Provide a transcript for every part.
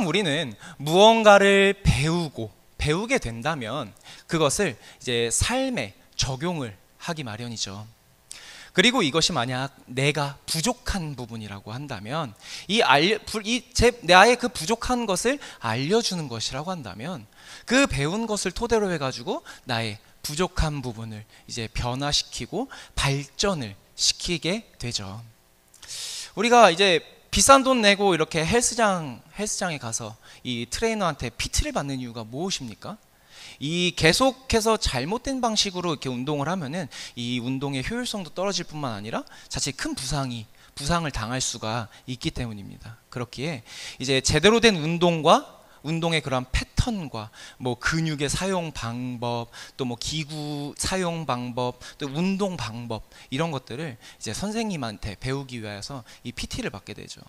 우리는 무언가를 배우게 된다면 그것을 이제 삶에 적용을 하기 마련이죠. 그리고 이것이 만약 내가 부족한 부분이라고 한다면 나의 그 부족한 것을 알려주는 것이라고 한다면 그 배운 것을 토대로 해가지고 나의 부족한 부분을 이제 변화시키고 발전을 시키게 되죠. 우리가 이제 비싼 돈 내고 이렇게 헬스장에 가서 이 트레이너한테 PT를 받는 이유가 무엇입니까? 이 계속해서 잘못된 방식으로 이렇게 운동을 하면은 이 운동의 효율성도 떨어질 뿐만 아니라 자칫 큰 부상을 당할 수가 있기 때문입니다. 그렇기에 이제 제대로 된 운동의 그런 패턴과 뭐 근육의 사용 방법, 또 뭐 기구 사용 방법, 또 운동 방법 이런 것들을 이제 선생님한테 배우기 위해서 이 PT를 받게 되죠.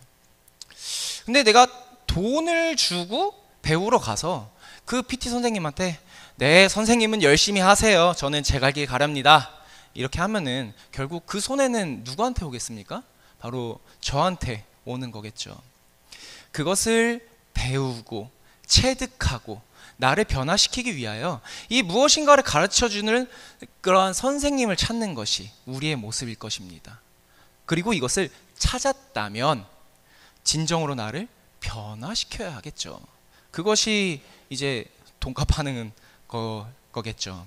근데 내가 돈을 주고 배우러 가서 그 PT 선생님한테 네, 선생님은 열심히 하세요. 저는 제 갈 길 가렵니다. 이렇게 하면은 결국 그 손해는 누구한테 오겠습니까? 바로 저한테 오는 거겠죠. 그것을 배우고 체득하고 나를 변화시키기 위하여 이 무엇인가를 가르쳐주는 그러한 선생님을 찾는 것이 우리의 모습일 것입니다. 그리고 이것을 찾았다면 진정으로 나를 변화시켜야 하겠죠. 그것이 이제 돈값하는 거겠죠.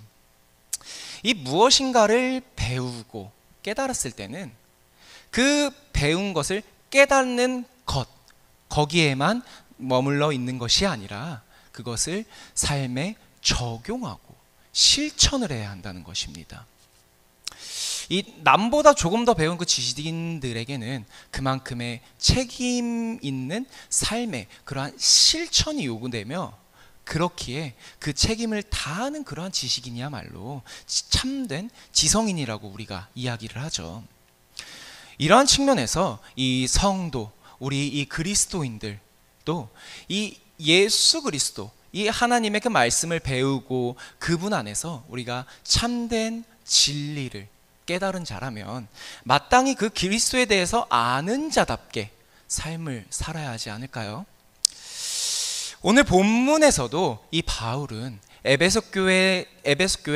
이 무엇인가를 배우고 깨달았을 때는 그 배운 것을 깨닫는 거기에만 머물러 있는 것이 아니라 그것을 삶에 적용하고 실천을 해야 한다는 것입니다. 이 남보다 조금 더 배운 그 지식인들에게는 그만큼의 책임 있는 삶의 그러한 실천이 요구되며 그렇기에 그 책임을 다하는 그러한 지식인이야말로 참된 지성인이라고 우리가 이야기를 하죠. 이러한 측면에서 이 성도, 우리 이 그리스도인들 또 이 예수 그리스도, 이 하나님의 그 말씀을 배우고 그분 안에서 우리가 참된 진리를 깨달은 자라면 마땅히 그 그리스도에 대해서 아는 자답게 삶을 살아야 하지 않을까요? 오늘 본문에서도 이 바울은 에베소 교회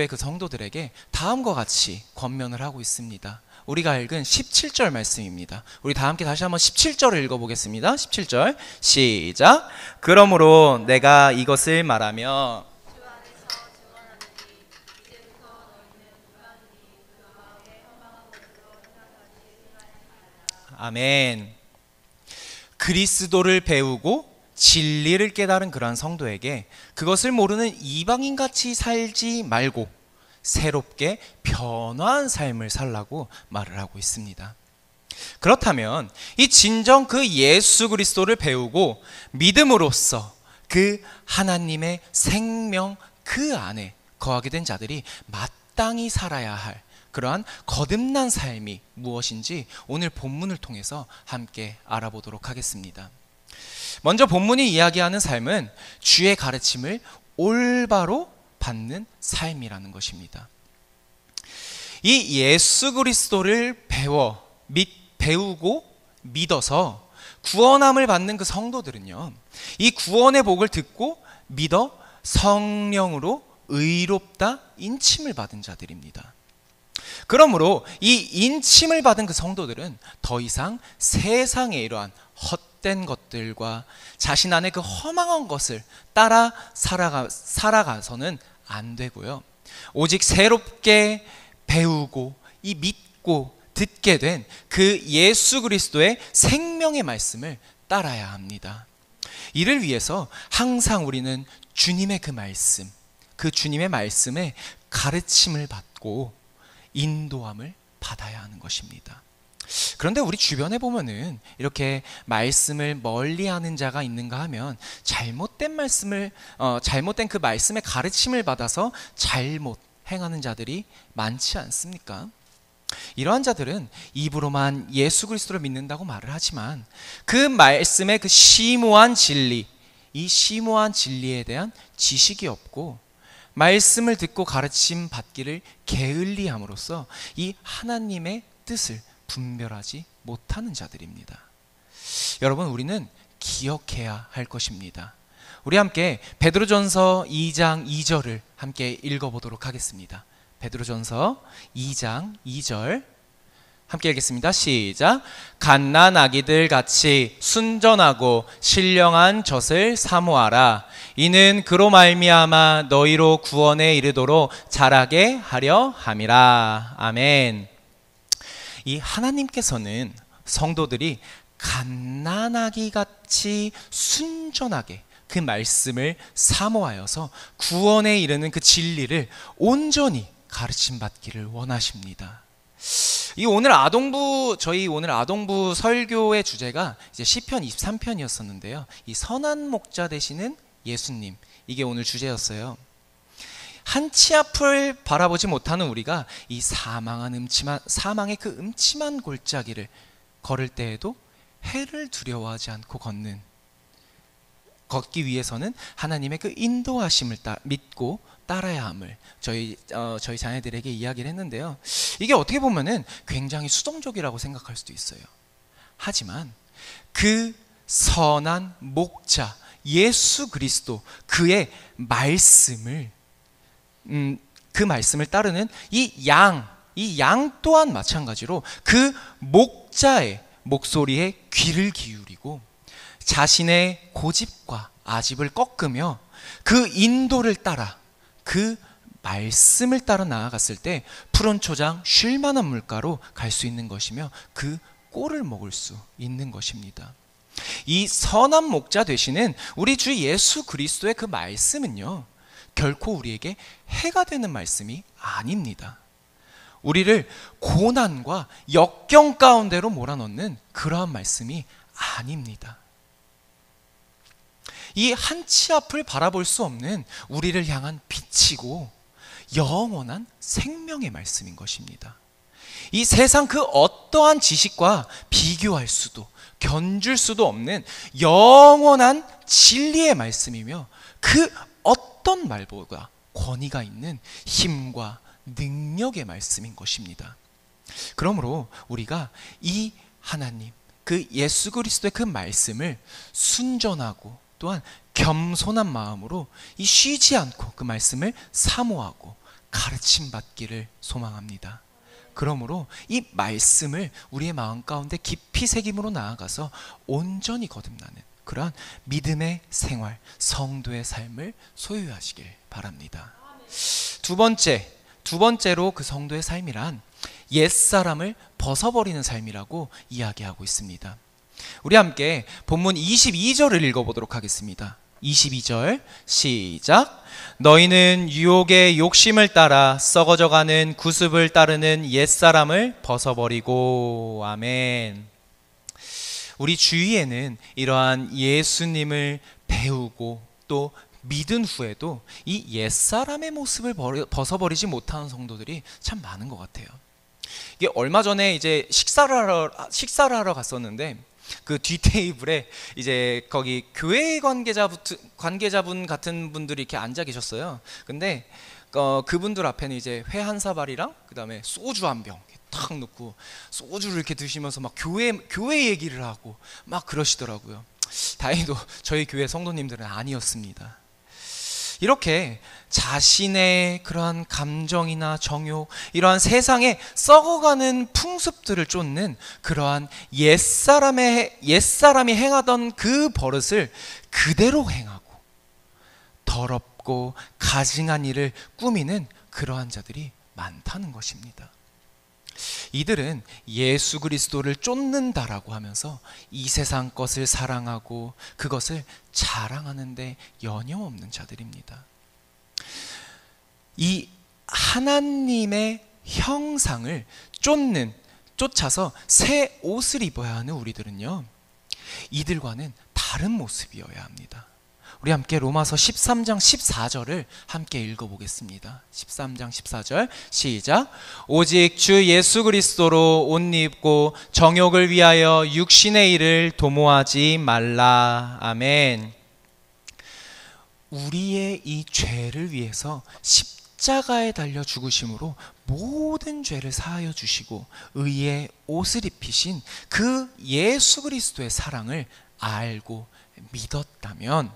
그 성도들에게 다음과 같이 권면을 하고 있습니다. 우리가 읽은 17절 말씀입니다. 우리 다 함께 다시 한번 17절을 읽어보겠습니다. 17절 시작. 그러므로 내가 이것을 말하며 아멘. 그리스도를 배우고 진리를 깨달은 그러한 성도에게 그것을 모르는 이방인같이 살지 말고 새롭게 변화한 삶을 살라고 말을 하고 있습니다. 그렇다면 이 진정 그 예수 그리스도를 배우고 믿음으로써 그 하나님의 생명 그 안에 거하게 된 자들이 마땅히 살아야 할 그러한 거듭난 삶이 무엇인지 오늘 본문을 통해서 함께 알아보도록 하겠습니다. 먼저 본문이 이야기하는 삶은 주의 가르침을 올바로 받는 삶이라는 것입니다. 이 예수 그리스도를 배우고 믿어서 구원함을 받는 그 성도들은요, 이 구원의 복을 듣고 믿어 성령으로 의롭다 인침을 받은 자들입니다. 그러므로 이 인침을 받은 그 성도들은 더 이상 세상의 이러한 헛된 것들과 자신 안에 그 허망한 것을 따라 살아가서는 안 되고요. 오직 새롭게 배우고 이 믿고 듣게 된 그 예수 그리스도의 생명의 말씀을 따라야 합니다. 이를 위해서 항상 우리는 주님의 그 말씀, 그 주님의 말씀에 가르침을 받고 인도함을 받아야 하는 것입니다. 그런데 우리 주변에 보면은 이렇게 말씀을 멀리하는 자가 있는가 하면 잘못된 그 말씀의 가르침을 받아서 잘못 행하는 자들이 많지 않습니까? 이러한 자들은 입으로만 예수 그리스도를 믿는다고 말을 하지만 그 말씀의 그 심오한 진리, 이 심오한 진리에 대한 지식이 없고 말씀을 듣고 가르침 받기를 게을리함으로써 이 하나님의 뜻을 분별하지 못하는 자들입니다. 여러분, 우리는 기억해야 할 것입니다. 우리 함께 베드로전서 2장 2절을 함께 읽어보도록 하겠습니다. 베드로전서 2장 2절 함께 읽겠습니다. 시작. 갓난 아기들 같이 순전하고 신령한 젖을 사모하라. 이는 그로 말미암아 너희로 구원에 이르도록 자라게 하려 함이라. 아멘. 이 하나님께서는 성도들이 갓난아기 같이 순전하게 그 말씀을 사모하여서 구원에 이르는 그 진리를 온전히 가르침 받기를 원하십니다. 저희 오늘 아동부 설교의 주제가 이제 시편 23편이었었는데요. 이 선한 목자 되시는 예수님, 이게 오늘 주제였어요. 한치 앞을 바라보지 못하는 우리가 이 사망의 그 음침한 골짜기를 걸을 때에도 해를 두려워하지 않고 걷기 위해서는 하나님의 그 인도하심을 믿고 따라야 함을 저희 자녀들에게 이야기를 했는데요. 이게 어떻게 보면은 굉장히 수동적이라고 생각할 수도 있어요. 하지만 그 선한 목자 예수 그리스도 그의 말씀을 그 말씀을 따르는 이 양 또한 마찬가지로 그 목자의 목소리에 귀를 기울이고 자신의 고집과 아집을 꺾으며 그 인도를 따라 그 말씀을 따라 나아갔을 때 푸른 초장 쉴 만한 물가로 갈 수 있는 것이며 그 꼴을 먹을 수 있는 것입니다. 이 선한 목자 되시는 우리 주 예수 그리스도의 그 말씀은요, 결코 우리에게 해가 되는 말씀이 아닙니다. 우리를 고난과 역경 가운데로 몰아넣는 그러한 말씀이 아닙니다. 이 한치 앞을 바라볼 수 없는 우리를 향한 빛이고 영원한 생명의 말씀인 것입니다. 이 세상 그 어떠한 지식과 비교할 수도 견줄 수도 없는 영원한 진리의 말씀이며 그 어떤 말보다 권위가 있는 힘과 능력의 말씀인 것입니다. 그러므로 우리가 이 하나님, 그 예수 그리스도의 그 말씀을 순전하고 또한 겸손한 마음으로 쉬지 않고 그 말씀을 사모하고 가르침 받기를 소망합니다. 그러므로 이 말씀을 우리의 마음 가운데 깊이 새김으로 나아가서 온전히 거듭나는 그러한 믿음의 생활, 성도의 삶을 소유하시길 바랍니다. 두 번째로 그 성도의 삶이란 옛사람을 벗어버리는 삶이라고 이야기하고 있습니다. 우리 함께 본문 22절을 읽어보도록 하겠습니다. 22절 시작. 너희는 유혹의 욕심을 따라 썩어져가는 구습을 따르는 옛사람을 벗어버리고. 아멘. 우리 주위에는 이러한 예수님을 배우고 또 믿은 후에도 이 옛사람의 모습을 벗어버리지 못하는 성도들이 참 많은 것 같아요. 이게 얼마 전에 이제 식사를 하러 갔었는데 그 뒤 테이블에 이제 거기 교회 관계자분 같은 분들이 이렇게 앉아 계셨어요. 근데 그분들 앞에는 이제 회 한 사발이랑 그다음에 소주 한 병 탁 넣고 소주를 이렇게 드시면서 막 교회 얘기를 하고 막 그러시더라고요. 다행히도 저희 교회 성도님들은 아니었습니다. 이렇게 자신의 그러한 감정이나 정욕, 이러한 세상에 썩어가는 풍습들을 쫓는 그러한 옛사람이 행하던 그 버릇을 그대로 행하고 더럽고 가증한 일을 꾸미는 그러한 자들이 많다는 것입니다. 이들은 예수 그리스도를 쫓는다라고 하면서 이 세상 것을 사랑하고 그것을 자랑하는데 여념없는 자들입니다. 이 하나님의 형상을 쫓아서 새 옷을 입어야 하는 우리들은요, 이들과는 다른 모습이어야 합니다. 우리 함께 로마서 13장 14절을 함께 읽어보겠습니다. 13장 14절 시작. 오직 주 예수 그리스도로 옷 입고 정욕을 위하여 육신의 일을 도모하지 말라. 아멘. 우리의 이 죄를 위해서 십자가에 달려 죽으심으로 모든 죄를 사하여 주시고 의의 옷을 입히신 그 예수 그리스도의 사랑을 알고 믿었다면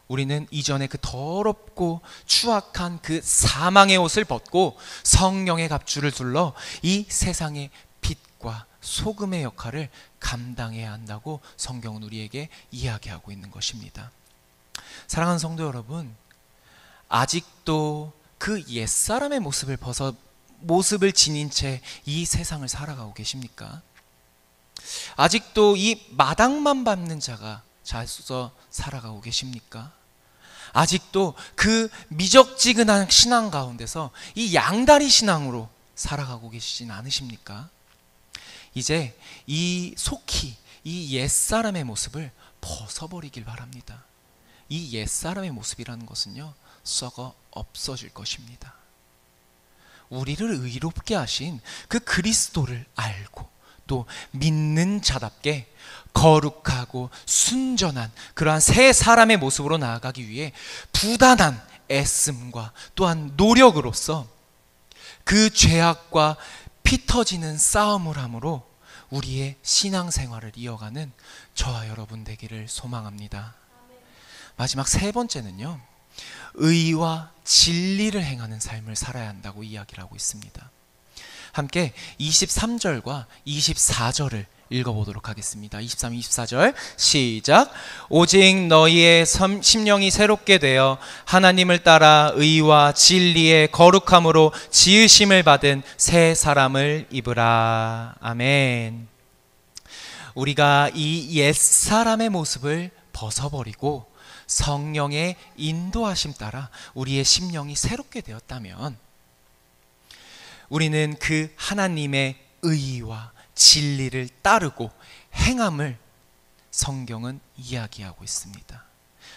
우리는 이전에 그 더럽고 추악한 그 사망의 옷을 벗고 성령의 갑주를 둘러 이 세상의 빛과 소금의 역할을 감당해야 한다고 성경은 우리에게 이야기하고 있는 것입니다. 사랑하는 성도 여러분, 아직도 그 옛사람의 모습을 지닌 채 이 세상을 살아가고 계십니까? 아직도 이 마당만 밟는 자가 자서 살아가고 계십니까? 아직도 그 미적지근한 신앙 가운데서 이 양다리 신앙으로 살아가고 계시진 않으십니까? 이제 속히 이 옛사람의 모습을 벗어버리길 바랍니다. 이 옛사람의 모습이라는 것은요, 썩어 없어질 것입니다. 우리를 의롭게 하신 그 그리스도를 알고 또 믿는 자답게 거룩하고 순전한 그러한 새 사람의 모습으로 나아가기 위해 부단한 애씀과 또한 노력으로서 그 죄악과 피 터지는 싸움을 함으로 우리의 신앙생활을 이어가는 저와 여러분 되기를 소망합니다. 마지막 세 번째는요, 의와 진리를 행하는 삶을 살아야 한다고 이야기를 하고 있습니다. 함께 23절과 24절을 읽어보도록 하겠습니다. 23, 24절 시작. 오직 너희의 심령이 새롭게 되어 하나님을 따라 의와 진리의 거룩함으로 지으심을 받은 새 사람을 입으라. 아멘. 우리가 이 옛사람의 모습을 벗어버리고 성령의 인도하심 따라 우리의 심령이 새롭게 되었다면 우리는 그 하나님의 의와 진리를 따르고 행함을 성경은 이야기하고 있습니다.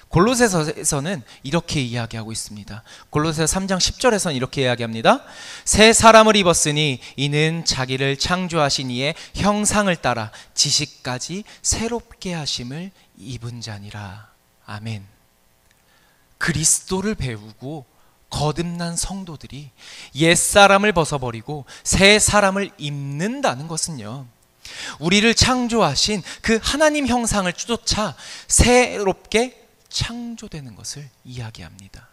골로새서에서는 이렇게 이야기하고 있습니다. 골로새서 3장 10절에서는 이렇게 이야기합니다. 새 사람을 입었으니 이는 자기를 창조하신 이의 형상을 따라 지식까지 새롭게 하심을 입은 자니라. 아멘. 그리스도를 배우고 거듭난 성도들이 옛사람을 벗어버리고 새 사람을 입는다는 것은요, 우리를 창조하신 그 하나님 형상을 쫓아 새롭게 창조되는 것을 이야기합니다.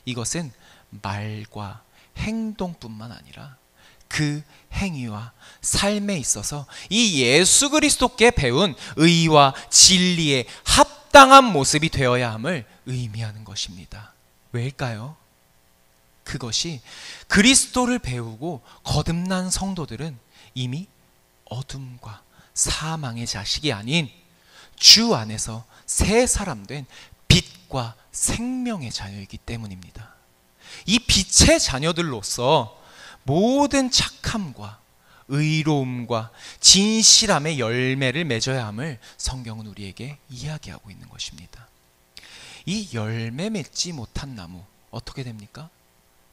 이것은 말과 행동뿐만 아니라 그 행위와 삶에 있어서 이 예수 그리스도께 배운 의와 진리의 합당한 모습이 되어야 함을 의미하는 것입니다. 왜일까요? 그것이 그리스도를 배우고 거듭난 성도들은 이미 어둠과 사망의 자식이 아닌 주 안에서 새 사람 된 빛과 생명의 자녀이기 때문입니다. 이 빛의 자녀들로서 모든 착함과 의로움과 진실함의 열매를 맺어야 함을 성경은 우리에게 이야기하고 있는 것입니다. 이 열매 맺지 못한 나무 어떻게 됩니까?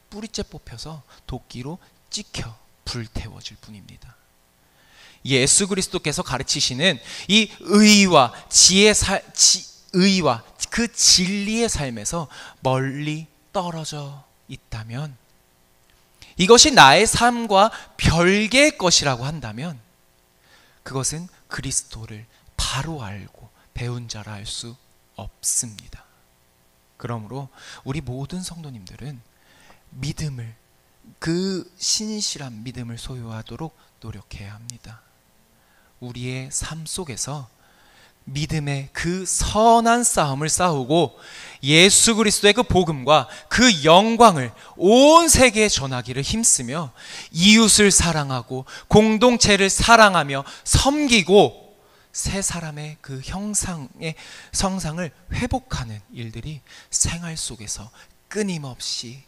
뿌리째 뽑혀서 도끼로 찍혀 불태워질 뿐입니다. 예수 그리스도께서 가르치시는 이 의와 의와 그 진리의 삶에서 멀리 떨어져 있다면, 이것이 나의 삶과 별개의 것이라고 한다면 그것은 그리스도를 바로 알고 배운 자라 할 수 없습니다. 그러므로 우리 모든 성도님들은 믿음을, 그 신실한 믿음을 소유하도록 노력해야 합니다. 우리의 삶 속에서 믿음의 그 선한 싸움을 싸우고 예수 그리스도의 그 복음과 그 영광을 온 세계에 전하기를 힘쓰며 이웃을 사랑하고 공동체를 사랑하며 섬기고 새 사람의 그 성상을 회복하는 일들이 생활 속에서 끊임없이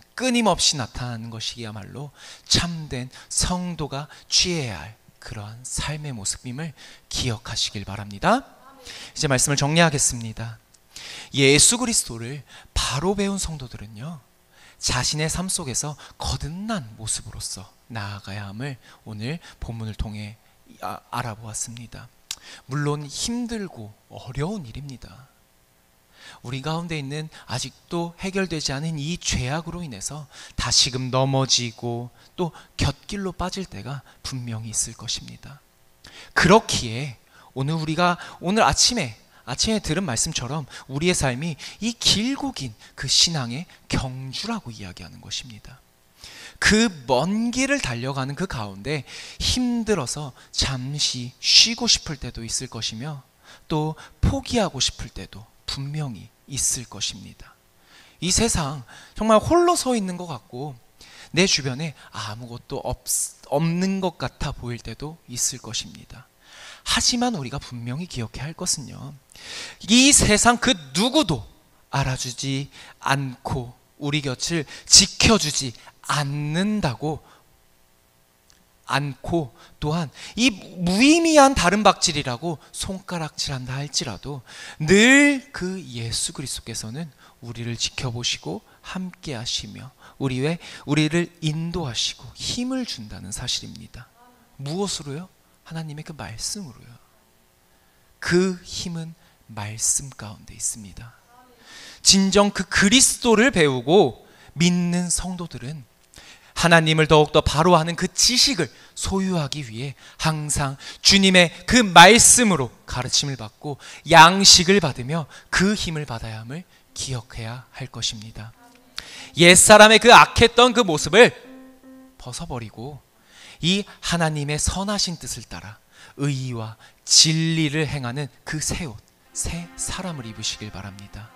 나타나는 것이야말로 참된 성도가 취해야 할 그러한 삶의 모습임을 기억하시길 바랍니다. 이제 말씀을 정리하겠습니다. 예수 그리스도를 바로 배운 성도들은요, 자신의 삶 속에서 거듭난 모습으로서 나아가야 함을 오늘 본문을 통해 알아보았습니다. 물론 힘들고 어려운 일입니다. 우리 가운데 있는 아직도 해결되지 않은 이 죄악으로 인해서 다시금 넘어지고 또 곁길로 빠질 때가 분명히 있을 것입니다. 그렇기에 오늘 아침에 아침에 들은 말씀처럼 우리의 삶이 이 길고 긴 그 신앙의 경주라고 이야기하는 것입니다. 그 먼 길을 달려가는 그 가운데 힘들어서 잠시 쉬고 싶을 때도 있을 것이며 또 포기하고 싶을 때도 분명히 있을 것입니다. 이 세상 정말 홀로 서 있는 것 같고 내 주변에 아무것도 없는 것 같아 보일 때도 있을 것입니다. 하지만 우리가 분명히 기억해야 할 것은요, 이 세상 그 누구도 알아주지 않고 우리 곁을 지켜주지 않는다고 않고 또한 이 무의미한 다른 박질이라고 손가락질한다 할지라도 늘 그 예수 그리스도께서는 우리를 지켜보시고 함께 하시며 우리를 인도하시고 힘을 준다는 사실입니다. 무엇으로요? 하나님의 그 말씀으로요. 그 힘은 말씀 가운데 있습니다. 진정 그 그리스도를 배우고 믿는 성도들은 하나님을 더욱더 바로 아는 그 지식을 소유하기 위해 항상 주님의 그 말씀으로 가르침을 받고 양식을 받으며 그 힘을 받아야 함을 기억해야 할 것입니다. 옛사람의 그 악했던 그 모습을 벗어버리고 이 하나님의 선하신 뜻을 따라 의와 진리를 행하는 그 새 옷, 새 사람을 입으시길 바랍니다.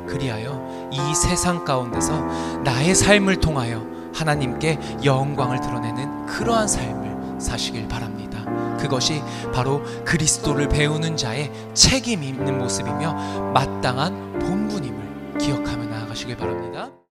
그리하여 이 세상 가운데서 나의 삶을 통하여 하나님께 영광을 드러내는 그러한 삶을 사시길 바랍니다. 그것이 바로 그리스도를 배우는 자의 책임 있는 모습이며 마땅한 본분임을 기억하며 나아가시길 바랍니다.